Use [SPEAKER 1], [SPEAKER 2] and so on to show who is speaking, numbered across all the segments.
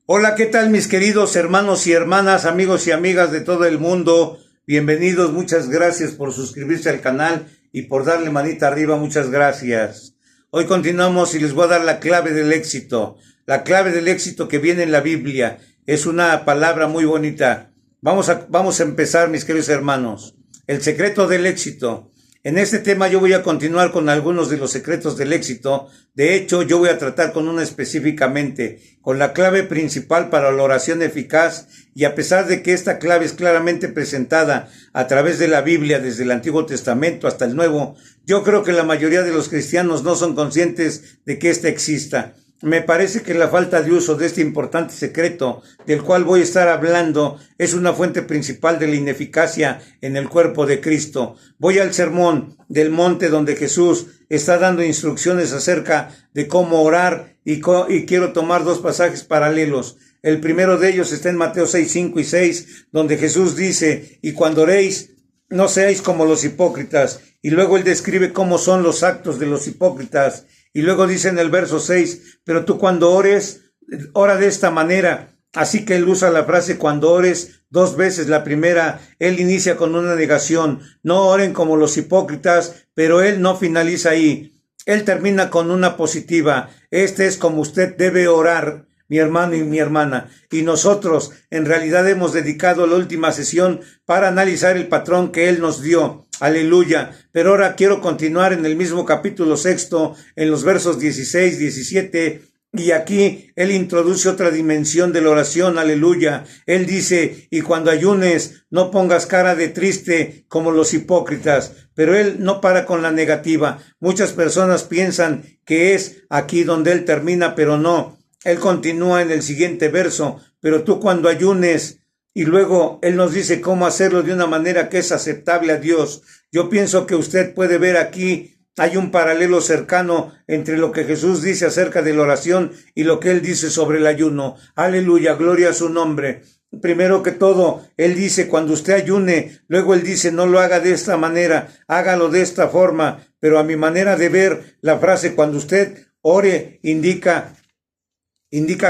[SPEAKER 1] Hola, ¿qué tal mis queridos hermanos y hermanas, amigos y amigas de todo el mundo? Bienvenidos, muchas gracias por suscribirse al canal y por darle manita arriba, muchas gracias. Hoy continuamos y les voy a dar la clave del éxito. La clave del éxito que viene en la Biblia. Es una palabra muy bonita. Vamos a empezar, mis queridos hermanos. El secreto del éxito. En este tema yo voy a continuar con algunos de los secretos del éxito. De hecho, yo voy a tratar con una específicamente, con la clave principal para la oración eficaz, y a pesar de que esta clave es claramente presentada a través de la Biblia desde el Antiguo Testamento hasta el Nuevo, yo creo que la mayoría de los cristianos no son conscientes de que ésta exista. Me parece que la falta de uso de este importante secreto del cual voy a estar hablando es una fuente principal de la ineficacia en el cuerpo de Cristo. Voy al sermón del monte donde Jesús está dando instrucciones acerca de cómo orar y quiero tomar dos pasajes paralelos. El primero de ellos está en Mateo 6, 5 y 6, donde Jesús dice, y cuando oréis, no seáis como los hipócritas. Y luego él describe cómo son los actos de los hipócritas. Y luego dice en el verso 6, pero tú cuando ores, ora de esta manera. Así que él usa la frase cuando ores dos veces. La primera, él inicia con una negación. No oren como los hipócritas, pero él no finaliza ahí. Él termina con una positiva. Este es como usted debe orar, mi hermano y mi hermana. Y nosotros en realidad hemos dedicado la última sesión para analizar el patrón que él nos dio. Aleluya. Pero ahora quiero continuar en el mismo capítulo 6, en los versos 16, 17, y aquí él introduce otra dimensión de la oración. Aleluya. Él dice, y cuando ayunes, no pongas cara de triste como los hipócritas. Pero él no para con la negativa. Muchas personas piensan que es aquí donde él termina, pero no. Él continúa en el siguiente verso, pero tú cuando ayunes, y luego él nos dice cómo hacerlo de una manera que es aceptable a Dios. Yo pienso que usted puede ver aquí, hay un paralelo cercano entre lo que Jesús dice acerca de la oración y lo que él dice sobre el ayuno. Aleluya, gloria a su nombre. Primero que todo, él dice cuando usted ayune, luego él dice no lo haga de esta manera, hágalo de esta forma, pero a mi manera de ver la frase cuando usted ore indica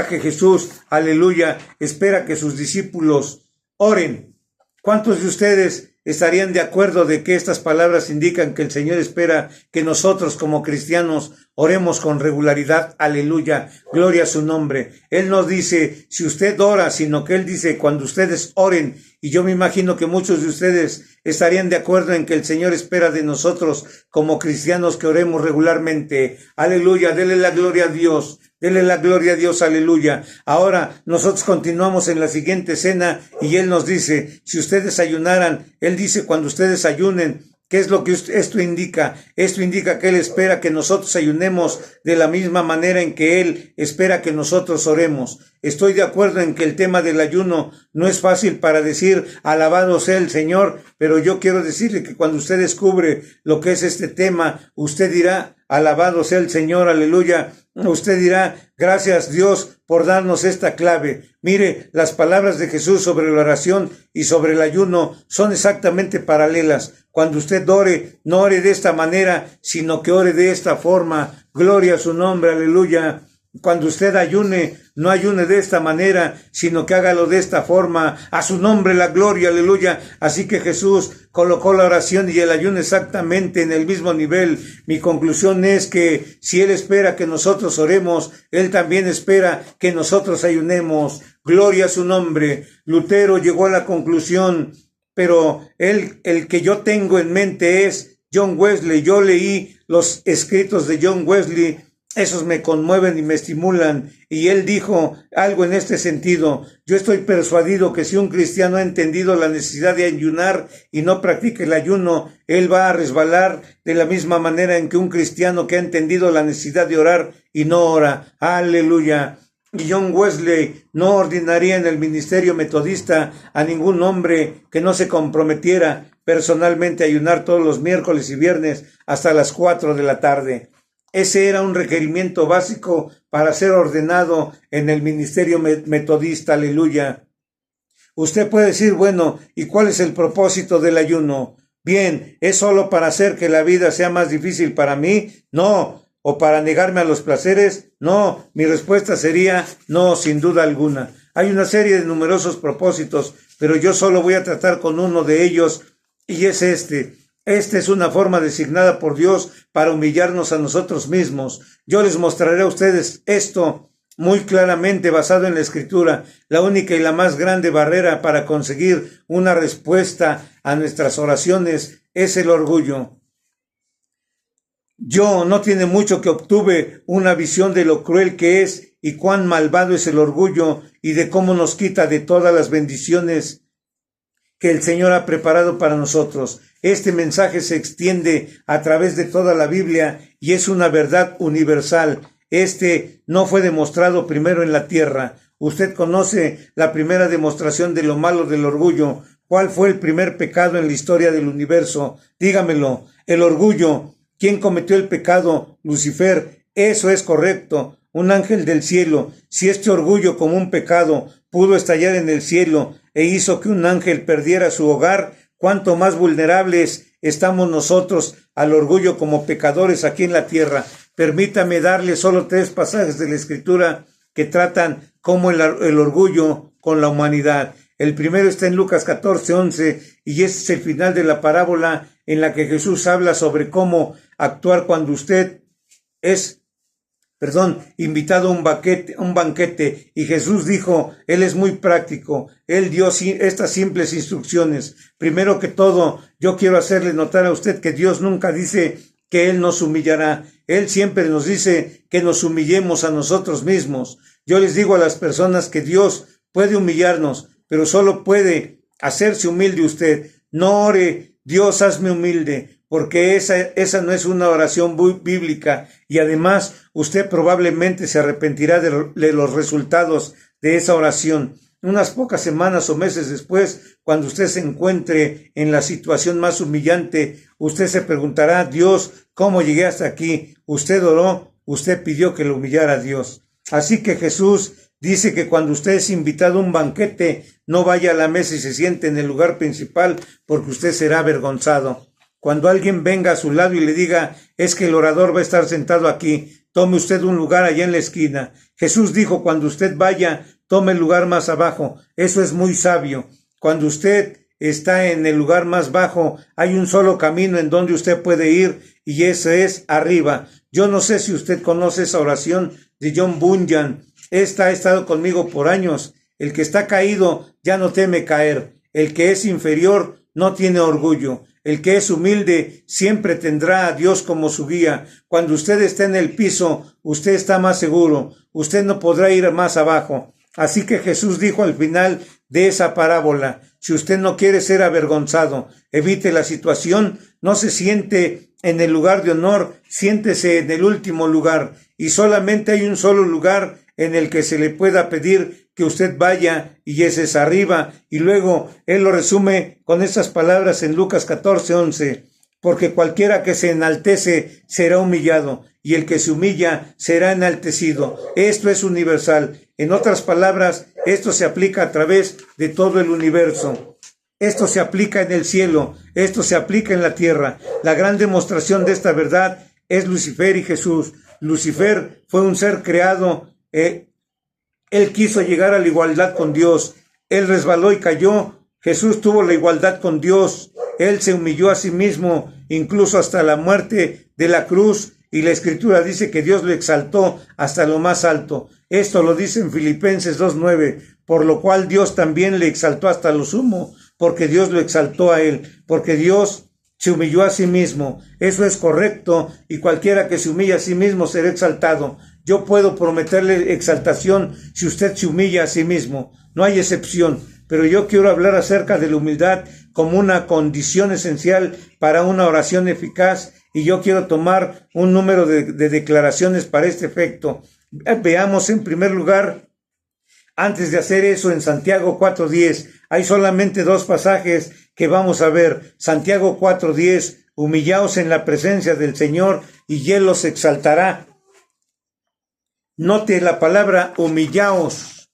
[SPEAKER 1] que Jesús, aleluya, espera que sus discípulos oren. ¿Cuántos de ustedes estarían de acuerdo de que estas palabras indican que el Señor espera que nosotros como cristianos oremos con regularidad? Aleluya, gloria a su nombre. Él no dice si usted ora, sino que él dice cuando ustedes oren. Y yo me imagino que muchos de ustedes estarían de acuerdo en que el Señor espera de nosotros como cristianos que oremos regularmente. Aleluya, dele la gloria a Dios. Dele la gloria a Dios, aleluya. Ahora nosotros continuamos en la siguiente escena y él nos dice, si ustedes ayunaran, él dice cuando ustedes ayunen, ¿qué es lo que esto indica? Esto indica que él espera que nosotros ayunemos de la misma manera en que él espera que nosotros oremos. Estoy de acuerdo en que el tema del ayuno no es fácil para decir alabado sea el Señor, pero yo quiero decirle que cuando usted descubre lo que es este tema, usted dirá alabado sea el Señor, aleluya. Usted dirá, gracias Dios por darnos esta clave. Mire, las palabras de Jesús sobre la oración y sobre el ayuno son exactamente paralelas. Cuando usted ore, no ore de esta manera, sino que ore de esta forma. Gloria a su nombre, aleluya. Cuando usted ayune, no ayune de esta manera, sino que hágalo de esta forma. A su nombre la gloria, aleluya. Así que Jesús colocó la oración y el ayuno exactamente en el mismo nivel. Mi conclusión es que si Él espera que nosotros oremos, Él también espera que nosotros ayunemos. Gloria a su nombre. Lutero llegó a la conclusión, pero el que yo tengo en mente es John Wesley. Yo leí los escritos de John Wesley. Esos me conmueven y me estimulan. Y él dijo algo en este sentido. Yo estoy persuadido que si un cristiano ha entendido la necesidad de ayunar y no practica el ayuno, él va a resbalar de la misma manera en que un cristiano que ha entendido la necesidad de orar y no ora. Aleluya. Y John Wesley no ordenaría en el ministerio metodista a ningún hombre que no se comprometiera personalmente a ayunar todos los miércoles y viernes hasta las 4 de la tarde. Ese era un requerimiento básico para ser ordenado en el ministerio metodista, aleluya. Usted puede decir, bueno, ¿y cuál es el propósito del ayuno? Bien, ¿es solo para hacer que la vida sea más difícil para mí? No, o para negarme a los placeres? No, mi respuesta sería no, sin duda alguna. Hay una serie de numerosos propósitos, pero yo solo voy a tratar con uno de ellos, y es este. Esta es una forma designada por Dios para humillarnos a nosotros mismos. Yo les mostraré a ustedes esto muy claramente basado en la Escritura. La única y la más grande barrera para conseguir una respuesta a nuestras oraciones es el orgullo. Yo no tiene mucho que obtuve una visión de lo cruel que es y cuán malvado es el orgullo y de cómo nos quita de todas las bendiciones que el Señor ha preparado para nosotros. Este mensaje se extiende a través de toda la Biblia y es una verdad universal. Este no fue demostrado primero en la tierra. Usted conoce la primera demostración de lo malo del orgullo. ¿Cuál fue el primer pecado en la historia del universo? Dígamelo. El orgullo. ¿Quién cometió el pecado? Lucifer. Eso es correcto. Un ángel del cielo. Si este orgullo como un pecado pudo estallar en el cielo e hizo que un ángel perdiera su hogar, cuánto más vulnerables estamos nosotros al orgullo como pecadores aquí en la tierra. Permítame darle solo 3 pasajes de la Escritura que tratan como el orgullo con la humanidad. El primero está en Lucas 14:11 y este es el final de la parábola en la que Jesús habla sobre cómo actuar cuando usted es invitado a un banquete, y Jesús dijo, Él es muy práctico, Él dio estas simples instrucciones. Primero que todo, yo quiero hacerle notar a usted que Dios nunca dice que Él nos humillará, Él siempre nos dice que nos humillemos a nosotros mismos. Yo les digo a las personas que Dios puede humillarnos, pero solo puede hacerse humilde usted. No ore, Dios, hazme humilde, porque esa no es una oración bíblica, y además usted probablemente se arrepentirá de los resultados de esa oración. Unas pocas semanas o meses después, cuando usted se encuentre en la situación más humillante, usted se preguntará, Dios, ¿cómo llegué hasta aquí? Usted oró, usted pidió que lo humillara a Dios. Así que Jesús dice que cuando usted es invitado a un banquete, no vaya a la mesa y se siente en el lugar principal, porque usted será avergonzado. Cuando alguien venga a su lado y le diga, es que el orador va a estar sentado aquí, tome usted un lugar allá en la esquina. Jesús dijo, cuando usted vaya, tome el lugar más abajo. Eso es muy sabio. Cuando usted está en el lugar más bajo, hay un solo camino en donde usted puede ir, y ese es arriba. Yo no sé si usted conoce esa oración de John Bunyan. Esta ha estado conmigo por años. El que está caído ya no teme caer. El que es inferior no tiene orgullo. El que es humilde siempre tendrá a Dios como su guía. Cuando usted está en el piso, usted está más seguro. Usted no podrá ir más abajo. Así que Jesús dijo al final de esa parábola, si usted no quiere ser avergonzado, evite la situación, no se siente en el lugar de honor, siéntese en el último lugar. Y solamente hay un solo lugar en el que se le pueda pedir que usted vaya, y ese es arriba. Y luego él lo resume con estas palabras en Lucas 14:11, porque cualquiera que se enaltece será humillado, y el que se humilla será enaltecido. Esto es universal. En otras palabras, esto se aplica a través de todo el universo. Esto se aplica en el cielo, esto se aplica en la tierra. La gran demostración de esta verdad es Lucifer y Jesús. Lucifer fue un ser creado, él quiso llegar a la igualdad con Dios. Él resbaló y cayó. Jesús tuvo la igualdad con Dios. Él se humilló a sí mismo, incluso hasta la muerte de la cruz. Y la Escritura dice que Dios lo exaltó hasta lo más alto. Esto lo dice en Filipenses 2:9. Por lo cual Dios también le exaltó hasta lo sumo, porque Dios lo exaltó a él. Porque Dios se humilló a sí mismo. Eso es correcto, y cualquiera que se humilla a sí mismo será exaltado. Yo puedo prometerle exaltación si usted se humilla a sí mismo. No hay excepción. Pero yo quiero hablar acerca de la humildad como una condición esencial para una oración eficaz, y yo quiero tomar un número de declaraciones para este efecto. Veamos en primer lugar, antes de hacer eso, en Santiago 4:10, hay solamente 2 pasajes que vamos a ver. Santiago 4:10, humillaos en la presencia del Señor y Él los exaltará. Note la palabra humillaos.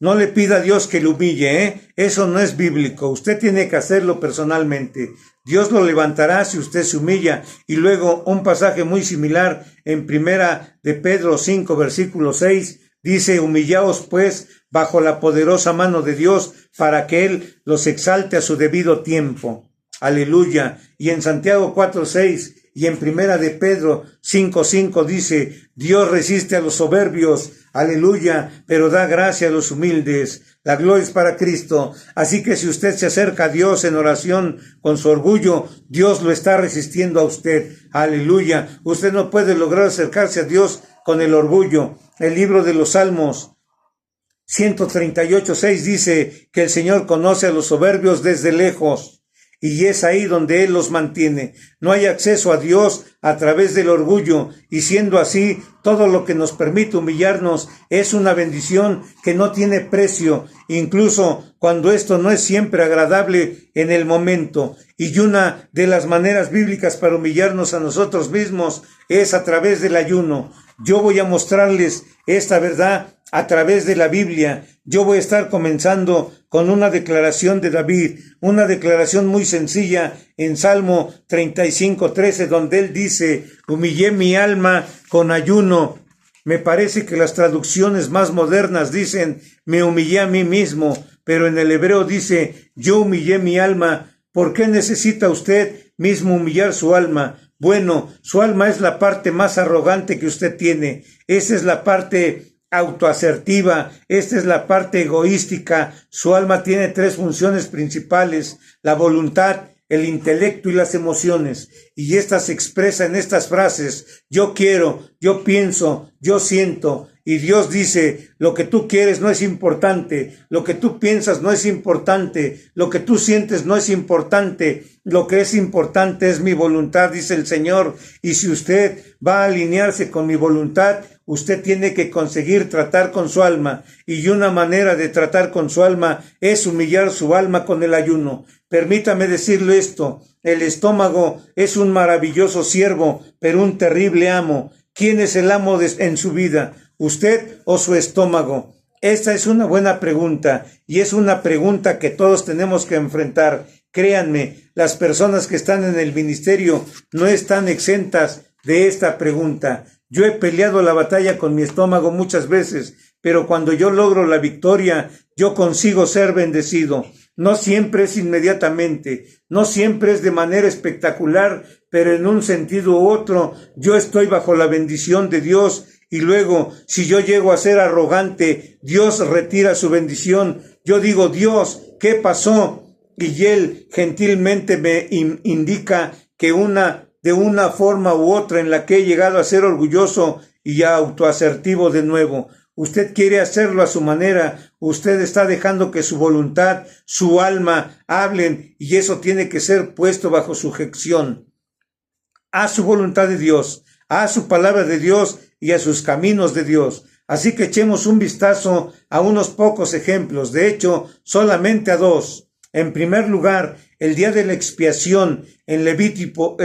[SPEAKER 1] No le pida a Dios que lo humille, Eso no es bíblico. Usted tiene que hacerlo personalmente. Dios lo levantará si usted se humilla. Y luego un pasaje muy similar en Primera de Pedro 5, versículo 6, dice: humillaos pues bajo la poderosa mano de Dios para que Él los exalte a su debido tiempo. Aleluya. Y en Santiago 4:6 y en Primera de Pedro 5:5 dice: Dios resiste a los soberbios, aleluya, pero da gracia a los humildes. La gloria es para Cristo. Así que si usted se acerca a Dios en oración con su orgullo, Dios lo está resistiendo a usted. Aleluya. Usted no puede lograr acercarse a Dios con el orgullo. El libro de los Salmos 138:6 dice que el Señor conoce a los soberbios desde lejos. Y es ahí donde Él los mantiene. No hay acceso a Dios a través del orgullo, y siendo así, todo lo que nos permite humillarnos es una bendición que no tiene precio, incluso cuando esto no es siempre agradable en el momento. Y una de las maneras bíblicas para humillarnos a nosotros mismos es a través del ayuno. Yo voy a mostrarles esta verdad a través de la Biblia. Yo voy a estar comenzando con una declaración de David, una declaración muy sencilla en Salmo 35:13, donde él dice: humillé mi alma con ayuno. Me parece que las traducciones más modernas dicen: me humillé a mí mismo, pero en el hebreo dice: yo humillé mi alma. ¿Por qué necesita usted mismo humillar su alma? Bueno, su alma es la parte más arrogante que usted tiene. Esa es la parte autoasertiva, esta es la parte egoística. Su alma tiene tres funciones principales: la voluntad, el intelecto y las emociones. Y esta se expresa en estas frases: yo quiero, yo pienso, yo siento. Y Dios dice: lo que tú quieres no es importante, lo que tú piensas no es importante, lo que tú sientes no es importante, lo que es importante es mi voluntad, dice el Señor. Y si usted va a alinearse con mi voluntad, usted tiene que conseguir tratar con su alma, y una manera de tratar con su alma es humillar su alma con el ayuno. Permítame decirle esto: el estómago es un maravilloso siervo, pero un terrible amo. ¿Quién es el amo en su vida? ¿Usted o su estómago? Esta es una buena pregunta, y es una pregunta que todos tenemos que enfrentar. Créanme, las personas que están en el ministerio no están exentas de esta pregunta. Yo he peleado la batalla con mi estómago muchas veces, pero cuando yo logro la victoria, yo consigo ser bendecido. No siempre es inmediatamente, no siempre es de manera espectacular, pero en un sentido u otro, yo estoy bajo la bendición de Dios. Y luego, si yo llego a ser arrogante, Dios retira su bendición. Yo digo: Dios, ¿qué pasó? Y Él gentilmente me indica que de una forma u otra en la que he llegado a ser orgulloso y autoasertivo de nuevo. Usted quiere hacerlo a su manera, usted está dejando que su voluntad, su alma hablen, y eso tiene que ser puesto bajo sujeción a su voluntad de Dios, a su palabra de Dios y a sus caminos de Dios. Así que echemos un vistazo a unos pocos ejemplos, de hecho, solamente a dos. En primer lugar, el día de la expiación en Levítico,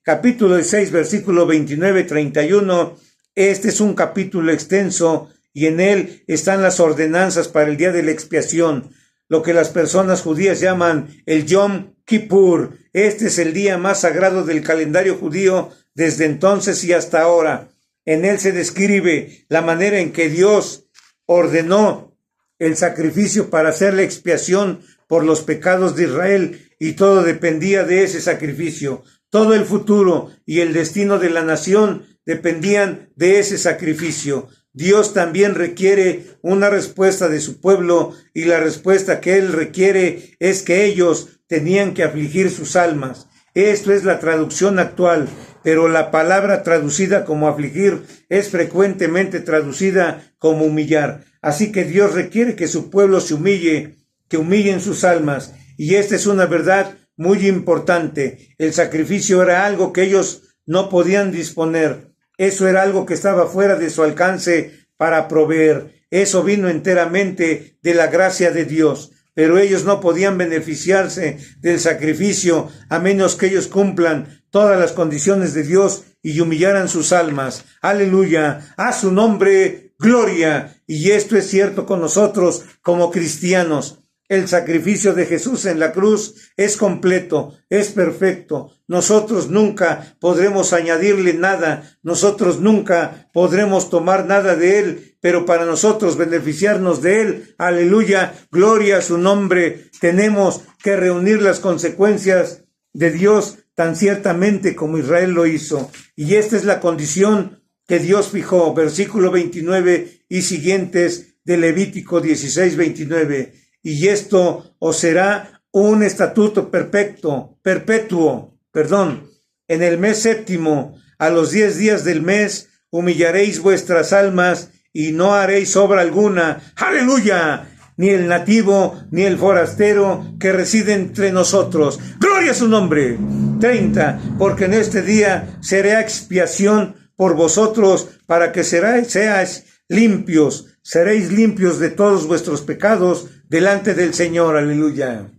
[SPEAKER 1] capítulo 6, versículo 29-31. Este es un capítulo extenso y en él están las ordenanzas para el día de la expiación, lo que las personas judías llaman el Yom Kippur. Este es el día más sagrado del calendario judío desde entonces y hasta ahora. En él se describe la manera en que Dios ordenó el sacrificio para hacer la expiación por los pecados de Israel, y todo dependía de ese sacrificio. Todo el futuro y el destino de la nación dependían de ese sacrificio. Dios también requiere una respuesta de su pueblo, y la respuesta que Él requiere es que ellos tenían que afligir sus almas. Esto es la traducción actual, pero la palabra traducida como afligir es frecuentemente traducida como humillar. Así que Dios requiere que su pueblo se humille, que humillen sus almas, y esta es una verdad muy importante. El sacrificio era algo que ellos no podían disponer. Eso era algo que estaba fuera de su alcance para proveer. Eso vino enteramente de la gracia de Dios. Pero ellos no podían beneficiarse del sacrificio a menos que ellos cumplan todas las condiciones de Dios y humillaran sus almas. Aleluya, a su nombre, gloria. Y esto es cierto con nosotros como cristianos. El sacrificio de Jesús en la cruz es completo, es perfecto. Nosotros nunca podremos añadirle nada, nosotros nunca podremos tomar nada de Él, pero para nosotros beneficiarnos de Él, aleluya, gloria a su nombre, tenemos que reunir las consecuencias de Dios tan ciertamente como Israel lo hizo. Y esta es la condición que Dios fijó, versículo 29 y siguientes de Levítico 16:29. Y esto os será un estatuto perpetuo. En el mes séptimo, a los 10 días del mes, humillaréis vuestras almas y no haréis obra alguna. ¡Aleluya! Ni el nativo, ni el forastero que reside entre nosotros. ¡Gloria a su nombre! 30. Porque en este día será expiación por vosotros para que seáis limpios. Seréis limpios de todos vuestros pecados delante del Señor. Aleluya.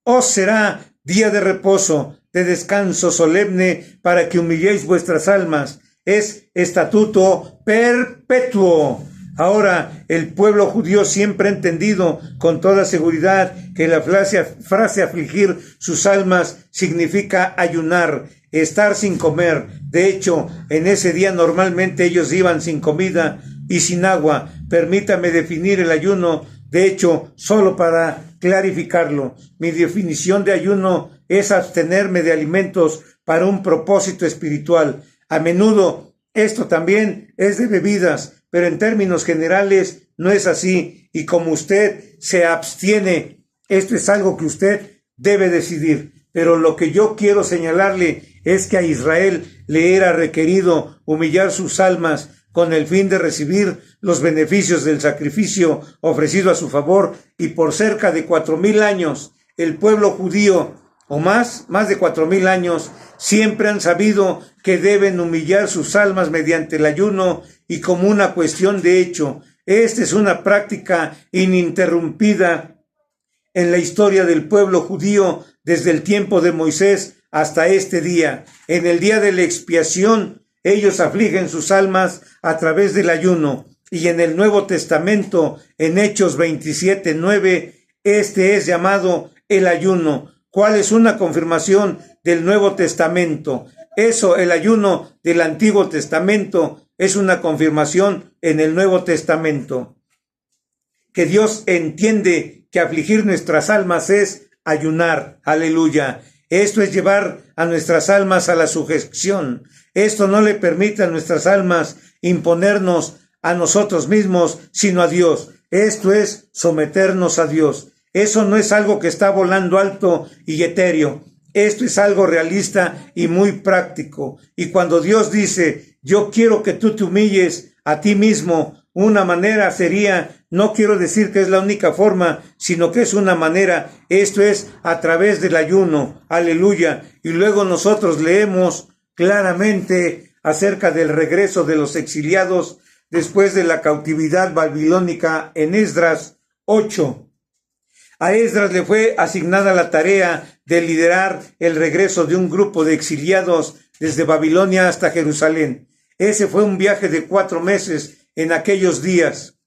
[SPEAKER 1] Os será día de reposo, de descanso solemne, para que humilléis vuestras almas. Es estatuto perpetuo. Ahora, el pueblo judío siempre ha entendido con toda seguridad que la frase afligir sus almas significa ayunar, estar sin comer. De hecho, en ese día normalmente ellos iban sin comida y sin agua. Permítame definir el ayuno, de hecho, solo para clarificarlo. Mi definición de ayuno es abstenerme de alimentos para un propósito espiritual. A menudo esto también es de bebidas, pero en términos generales no es así. Y como usted se abstiene, esto es algo que usted debe decidir. Pero lo que yo quiero señalarle es que a Israel le era requerido humillar sus almas con el fin de recibir los beneficios del sacrificio ofrecido a su favor, y por cerca de 4,000 años, el pueblo judío, o más de 4,000 años, siempre han sabido que deben humillar sus almas mediante el ayuno y como una cuestión de hecho. Esta es una práctica ininterrumpida en la historia del pueblo judío desde el tiempo de Moisés hasta este día. En el día de la expiación, ellos afligen sus almas a través del ayuno. Y en el Nuevo Testamento, en Hechos 27:9, este es llamado el ayuno. ¿Cuál es una confirmación del Nuevo Testamento? El ayuno del Antiguo Testamento es una confirmación en el Nuevo Testamento. Que Dios entiende que afligir nuestras almas es ayunar. Aleluya. Esto es llevar a nuestras almas a la sujeción. Esto no le permite a nuestras almas imponernos a nosotros mismos, sino a Dios. Esto es someternos a Dios. Eso no es algo que está volando alto y etéreo. Esto es algo realista y muy práctico. Y cuando Dios dice, yo quiero que tú te humilles a ti mismo, una manera sería, no quiero decir que es la única forma, sino que es una manera, esto es a través del ayuno, aleluya. Y luego nosotros leemos claramente acerca del regreso de los exiliados después de la cautividad babilónica en Esdras 8. A Esdras le fue asignada la tarea de liderar el regreso de un grupo de exiliados desde Babilonia hasta Jerusalén. Ese fue un viaje de 4 meses en aquellos días.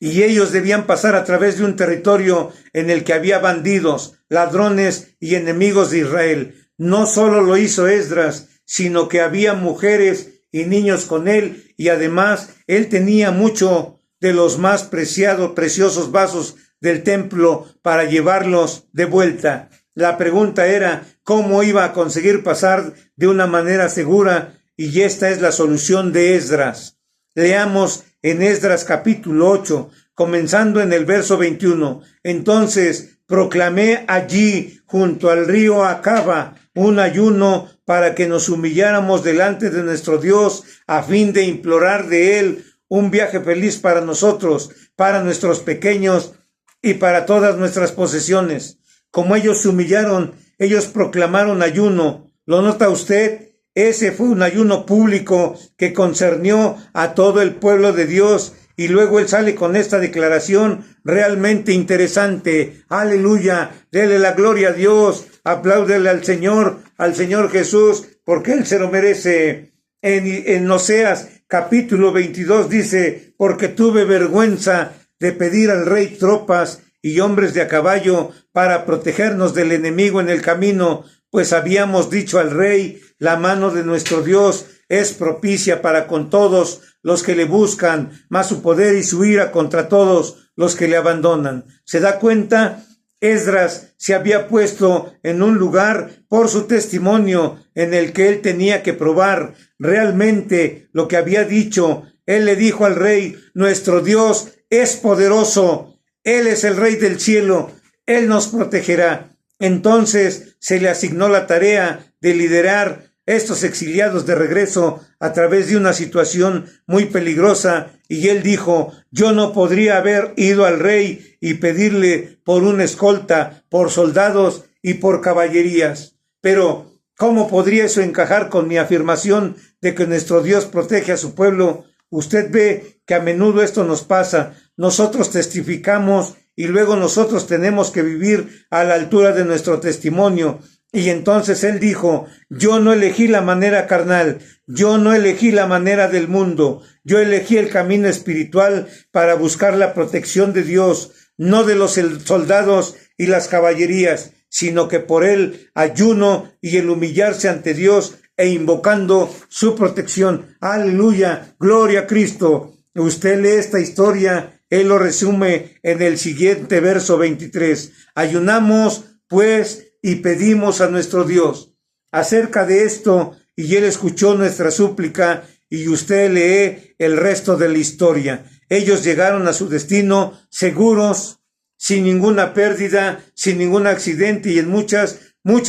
[SPEAKER 1] Y ellos debían pasar a través de un territorio en el que había bandidos, ladrones y enemigos de Israel. No solo lo hizo Esdras, sino que había mujeres y niños con él, y además él tenía mucho de los más preciosos vasos del templo para llevarlos de vuelta. La pregunta era cómo iba a conseguir pasar de una manera segura, y esta es la solución de Esdras. Leamos en Esdras capítulo 8, comenzando en el verso 21. Entonces proclamé allí, junto al río Acaba, un ayuno para que nos humilláramos delante de nuestro Dios, a fin de implorar de Él un viaje feliz para nosotros, para nuestros pequeños y para todas nuestras posesiones. Como ellos se humillaron, ellos proclamaron ayuno. ¿Lo nota usted? Ese fue un ayuno público que concernió a todo el pueblo de Dios. Y luego él sale con esta declaración realmente interesante. Aleluya, dele la gloria a Dios, apláudele al Señor Jesús, porque Él se lo merece. En Oseas capítulo 22 dice, porque tuve vergüenza de pedir al rey tropas y hombres de a caballo para protegernos del enemigo en el camino, pues habíamos dicho al rey, la mano de nuestro Dios es propicia para con todos los que le buscan, mas su poder y su ira contra todos los que le abandonan. ¿Se da cuenta? Esdras se había puesto en un lugar por su testimonio en el que él tenía que probar realmente lo que había dicho. Él le dijo al rey, nuestro Dios es poderoso, Él es el Rey del cielo, Él nos protegerá. Entonces se le asignó la tarea de liderar estos exiliados de regreso a través de una situación muy peligrosa, y él dijo, yo no podría haber ido al rey y pedirle por una escolta, por soldados y por caballerías. Pero, ¿cómo podría eso encajar con mi afirmación de que nuestro Dios protege a su pueblo? Usted ve que a menudo esto nos pasa. Nosotros testificamos y luego nosotros tenemos que vivir a la altura de nuestro testimonio. Y entonces él dijo, yo no elegí la manera carnal, yo no elegí la manera del mundo, yo elegí el camino espiritual para buscar la protección de Dios, no de los soldados y las caballerías, sino que por el ayuno y el humillarse ante Dios e invocando su protección. Aleluya, gloria a Cristo. Usted lee esta historia, él lo resume en el siguiente verso 23. Ayunamos, pues, y pedimos a nuestro Dios acerca de esto, y él escuchó nuestra súplica, y usted lee el resto de la historia. Ellos llegaron a su destino seguros, sin ninguna pérdida, sin ningún accidente y en muchas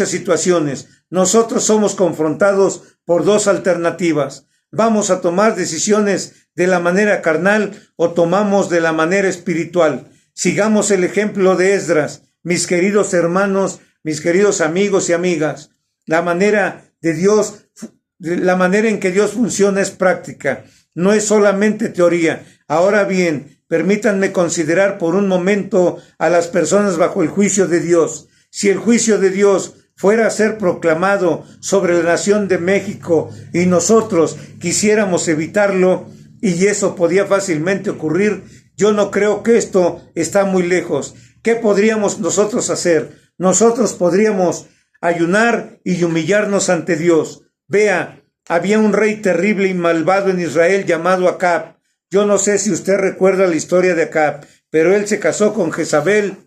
[SPEAKER 1] situaciones. Nosotros somos confrontados por dos alternativas. ¿Vamos a tomar decisiones de la manera carnal o tomamos de la manera espiritual? Sigamos el ejemplo de Esdras, mis queridos hermanos, mis queridos amigos y amigas. La manera en que Dios funciona es práctica, no es solamente teoría. Ahora bien, permítanme considerar por un momento a las personas bajo el juicio de Dios. Si el juicio de Dios fuera a ser proclamado sobre la nación de México y nosotros quisiéramos evitarlo, y eso podía fácilmente ocurrir, yo no creo que esto está muy lejos. ¿Qué podríamos nosotros hacer? Nosotros podríamos ayunar y humillarnos ante Dios. Vea, había un rey terrible y malvado en Israel llamado Acab. Yo no sé si usted recuerda la historia de Acab, pero él se casó con Jezabel,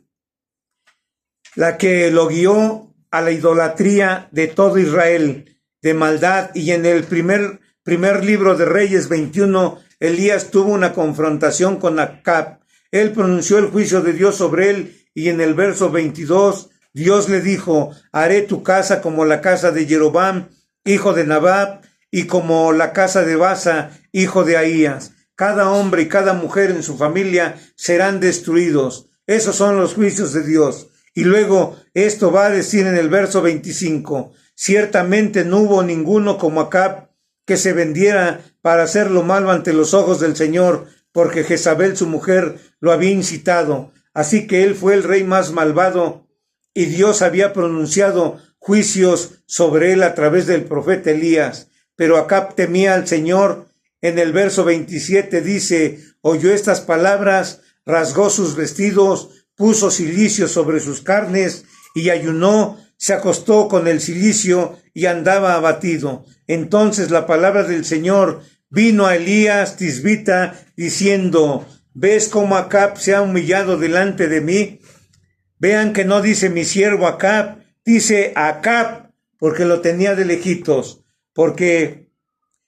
[SPEAKER 1] la que lo guió a la idolatría de todo Israel, de maldad. Y en el primer libro de Reyes 21, Elías tuvo una confrontación con Acab. Él pronunció el juicio de Dios sobre él, y en el verso 22, Dios le dijo, haré tu casa como la casa de Jeroboam, hijo de Nabat, y como la casa de Baasa, hijo de Ahías. Cada hombre y cada mujer en su familia serán destruidos. Esos son los juicios de Dios. Y luego esto va a decir en el verso 25, ciertamente no hubo ninguno como Acab que se vendiera para hacer lo malo ante los ojos del Señor, porque Jezabel su mujer lo había incitado. Así que él fue el rey más malvado, y Dios había pronunciado juicios sobre él a través del profeta Elías. Pero Acab temía al Señor. En el verso 27 dice, oyó estas palabras, rasgó sus vestidos, puso cilicio sobre sus carnes y ayunó, se acostó con el cilicio y andaba abatido. Entonces la palabra del Señor vino a Elías Tisbita diciendo, ¿ves cómo Acab se ha humillado delante de mí? Vean que no dice mi siervo Acab, dice Acab, porque lo tenía de lejitos, porque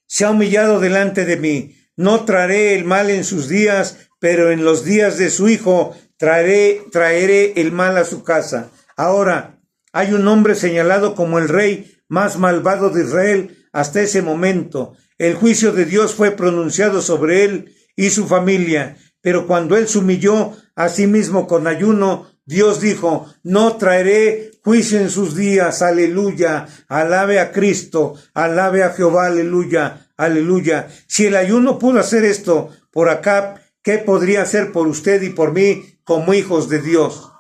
[SPEAKER 1] se ha humillado delante de mí. No traeré el mal en sus días, pero en los días de su hijo traeré el mal a su casa. Ahora, hay un hombre señalado como el rey más malvado de Israel hasta ese momento. El juicio de Dios fue pronunciado sobre él y su familia, pero cuando él se humilló a sí mismo con ayuno, Dios dijo, no traeré juicio en sus días, aleluya, alabe a Cristo, alabe a Jehová, aleluya, aleluya. Si el ayuno pudo hacer esto por Acab, ¿qué podría hacer por usted y por mí como hijos de Dios?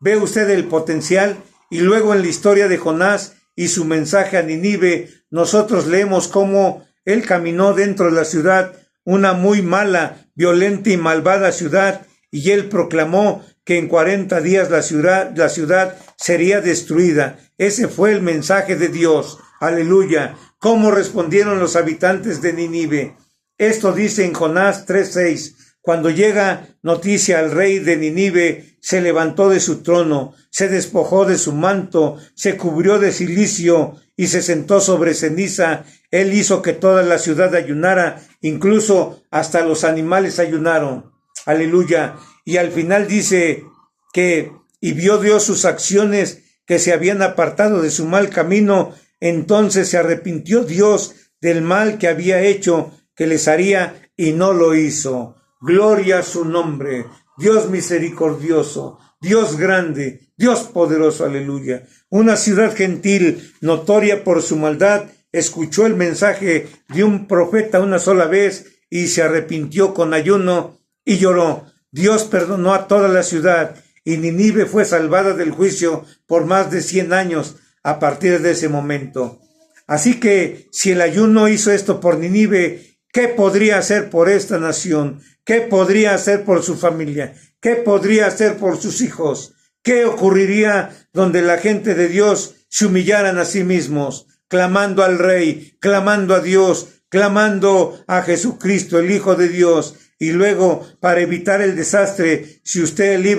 [SPEAKER 1] ¿Ve usted el potencial? Y luego en la historia de Jonás y su mensaje a Nínive, nosotros leemos cómo él caminó dentro de la ciudad, una muy mala, violenta y malvada ciudad, y él proclamó que en 40 días la ciudad sería destruida. Ese fue el mensaje de Dios. Aleluya. ¿Cómo respondieron los habitantes de Nínive? Esto dice en Jonás 3:6. Cuando llega noticia al rey de Nínive, se levantó de su trono, se despojó de su manto, se cubrió de cilicio y se sentó sobre ceniza. Él hizo que toda la ciudad ayunara, incluso hasta los animales ayunaron. Aleluya. Y al final dice que, y vio Dios sus acciones que se habían apartado de su mal camino, entonces se arrepintió Dios del mal que había hecho, que les haría, y no lo hizo. Gloria a su nombre, Dios misericordioso, Dios grande, Dios poderoso, aleluya. Una ciudad gentil, notoria por su maldad, escuchó el mensaje de un profeta una sola vez y se arrepintió con ayuno y lloró. Dios perdonó a toda la ciudad y Nínive fue salvada del juicio por más de 100 años a partir de ese momento. Así que si el ayuno hizo esto por Nínive, ¿qué podría hacer por esta nación? ¿Qué podría hacer por su familia? ¿Qué podría hacer por sus hijos? ¿Qué ocurriría donde la gente de Dios se humillaran a sí mismos, clamando al Rey, clamando a Dios, clamando a Jesucristo, el Hijo de Dios? Y luego, para evitar el desastre, si usted lee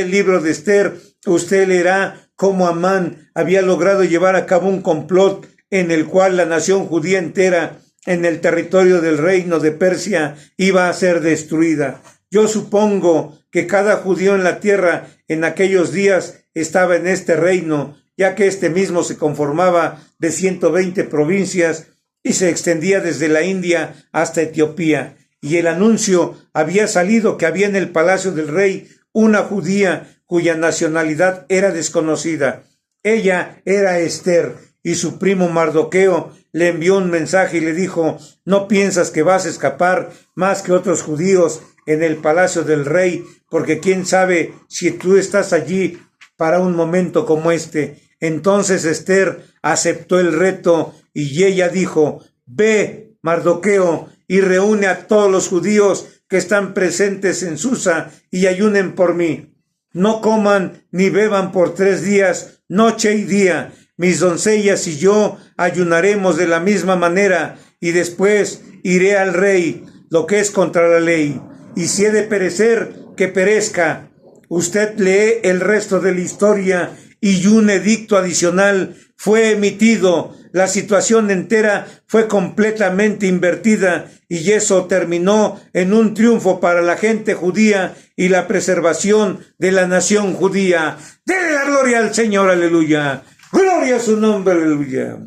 [SPEAKER 1] el libro de Esther, usted leerá cómo Amán había logrado llevar a cabo un complot en el cual la nación judía entera en el territorio del reino de Persia iba a ser destruida. Yo supongo que cada judío en la tierra en aquellos días estaba en este reino, ya que este mismo se conformaba de 120 provincias y se extendía desde la India hasta Etiopía. Y el anuncio había salido que había en el palacio del rey una judía cuya nacionalidad era desconocida. Ella era Esther, y su primo Mardoqueo le envió un mensaje y le dijo: no piensas que vas a escapar más que otros judíos en el palacio del rey, porque quién sabe si tú estás allí para un momento como este. Entonces Esther aceptó el reto y ella dijo: ve, Mardoqueo, y reúne a todos los judíos que están presentes en Susa y ayunen por mí. No coman ni beban por 3 días, noche y día. Mis doncellas y yo ayunaremos de la misma manera, y después iré al rey, lo que es contra la ley. Y si he de perecer, que perezca. Usted lee el resto de la historia y un edicto adicional fue emitido. La situación entera fue completamente invertida y eso terminó en un triunfo para la gente judía y la preservación de la nación judía. Denle la gloria al Señor, aleluya. Gloria a su nombre, aleluya.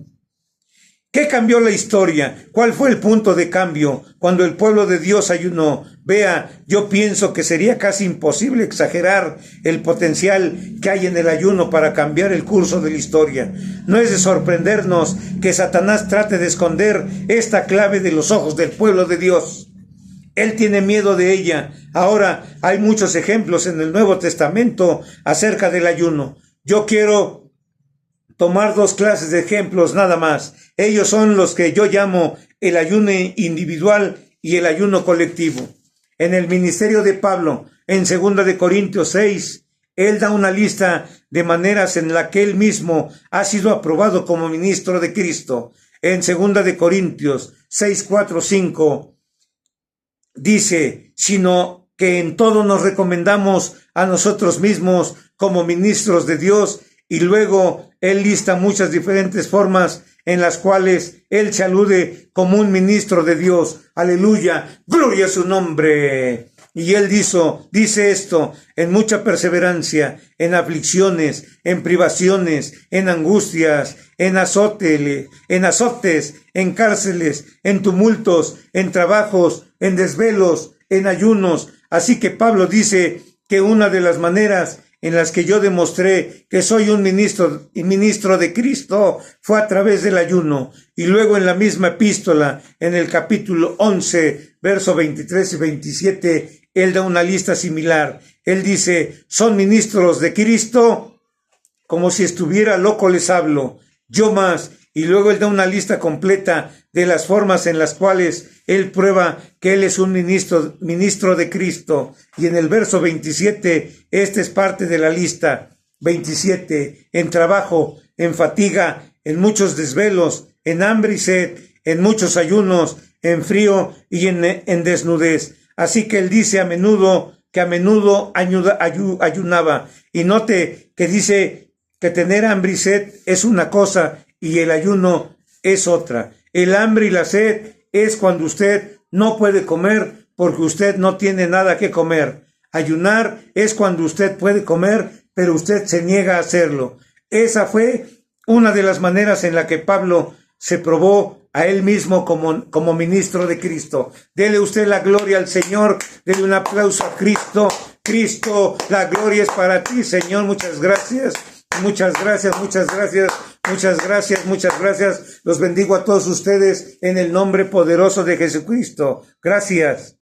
[SPEAKER 1] ¿Qué cambió la historia? ¿Cuál fue el punto de cambio cuando el pueblo de Dios ayunó? Vea, yo pienso que sería casi imposible exagerar el potencial que hay en el ayuno para cambiar el curso de la historia. No es de sorprendernos que Satanás trate de esconder esta clave de los ojos del pueblo de Dios. Él tiene miedo de ella. Ahora, hay muchos ejemplos en el Nuevo Testamento acerca del ayuno. Yo quiero tomar 2 clases de ejemplos nada más. Ellos son los que yo llamo el ayuno individual y el ayuno colectivo. En el ministerio de Pablo, en 2 de Corintios 6, él da una lista de maneras en la que él mismo ha sido aprobado como ministro de Cristo. En 2 de Corintios 6, 4, 5, dice: sino que en todo nos recomendamos a nosotros mismos como ministros de Dios. Y luego él lista muchas diferentes formas en las cuales él se alude como un ministro de Dios. Aleluya, gloria a su nombre. Y él dice esto: en mucha perseverancia, en aflicciones, en privaciones, en angustias, en azotes, en cárceles, en tumultos, en trabajos, en desvelos, en ayunos. Así que Pablo dice que una de las maneras en las que yo demostré que soy un ministro de Cristo fue a través del ayuno. Y luego en la misma epístola, en el capítulo 11, verso 23 y 27, él da una lista similar. Él dice: son ministros de Cristo, como si estuviera loco les hablo. Yo más, Y luego él da una lista completa de las formas en las cuales él prueba que él es un ministro de Cristo. Y en el verso 27, este es parte de la lista. 27, en trabajo, en fatiga, en muchos desvelos, en hambre y sed, en muchos ayunos, en frío y en desnudez. Así que él dice que a menudo ayunaba. Y note que dice que tener hambre y sed es una cosa y el ayuno es otra. El hambre y la sed es cuando usted no puede comer porque usted no tiene nada que comer. Ayunar es cuando usted puede comer, pero usted se niega a hacerlo. Esa fue una de las maneras en la que Pablo se probó a él mismo como ministro de Cristo. Dele usted la gloria al Señor, dele un aplauso a Cristo. Cristo, la gloria es para ti, Señor. Muchas gracias, muchas gracias, muchas gracias, muchas gracias, muchas gracias. Los bendigo a todos ustedes en el nombre poderoso de Jesucristo. Gracias.